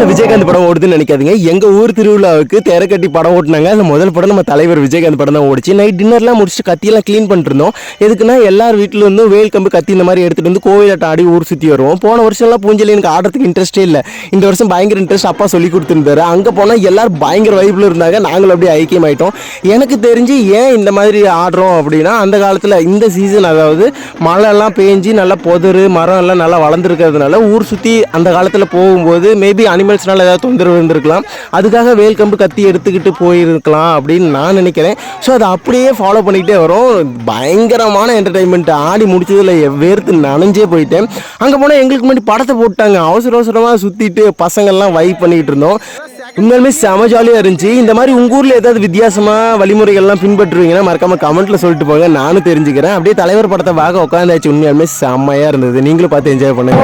ஊர்ல விஜயகாந்த் படம் ஓடுதுன்னு நினைக்காதீங்க. எங்க ஊர் திருவிழாவுக்கு தெரக்கட்டி படம் ஓட்டுனாங்க. அந்த முதல் படம் நம்ம தலைவர் விஜயகாந்த் படம் தான் ஓடிச்சு. நைட் டின்னர்லாம் முடிச்சுட்டு கத்தியெல்லாம் க்ளீன் பண்ணிட்டு இருந்தோம். எதுக்குன்னா எல்லார் வீட்டில் இருந்தும் வேல் கம்பு கத்தி இந்த மாதிரி எடுத்துட்டு வந்து கோவிலாட்ட ஆடி ஊர் சுற்றி வருவோம். போன வருஷம்லாம் பூஞ்சலி எனக்கு ஆடுறதுக்கு இன்ட்ரெஸ்டே இல்லை. இந்த வருஷம் பயங்கர இன்ட்ரெஸ்ட் அப்பா சொல்லி கொடுத்துருந்தாரு. அங்கே போனால் எல்லாரும் பயங்கர வைப்பில் இருந்தாங்க. நாங்களும் அப்படியே ஐக்கியமாயிட்டோம். எனக்கு தெரிஞ்சு ஏன் இந்த மாதிரி ஆடுறோம் அப்படின்னா, அந்த காலத்தில் இந்த சீசன் அதாவது மழைலாம் பேஞ்சு நல்லா பொதரு மரம் எல்லாம் நல்லா வளர்ந்துருக்கிறதுனால ஊர் சுற்றி அந்த காலத்தில் போகும்போது மேபி அனிமல்ஸ்னால ஏதாவது தொந்தரவு இருந்திருக்கலாம். அதுக்காக வேல் கம்பு கத்தி எடுத்துக்கிட்டு போயிருக்கலாம் அப்படின்னு நான் நினைக்கிறேன். ஸோ அதை அப்படியே ஃபாலோ பண்ணிக்கிட்டே வரும். பயங்கரமான என்டர்டைன்மெண்ட். ஆடி முடிச்சதில் வேர்த்து நனைஞ்சே போயிட்டேன். அங்கே போனால் எங்களுக்கு முன்னாடி படத்தை போட்டாங்க. அவசர அவசரமாக சுற்றிட்டு பசங்கள்லாம் வைப் பண்ணிக்கிட்டு இருந்தோம். உண்மையுமே செம ஜாலியாக இருந்துச்சு. இந்த மாதிரி உங்கள் ஊரில் ஏதாவது வித்தியாசமாக வழிமுறைகள்லாம் பின்பற்றுவீங்கன்னா மறக்காமல் கமெண்ட்டில் சொல்லிட்டு போங்க, நானும் தெரிஞ்சுக்கிறேன். அப்படியே தலைவர் படத்தை பார்க்க உட்காந்தாச்சு. உண்மையாலுமே செம்மையாக இருந்தது. நீங்களும் பார்த்து என்ஜாய் பண்ணுங்க.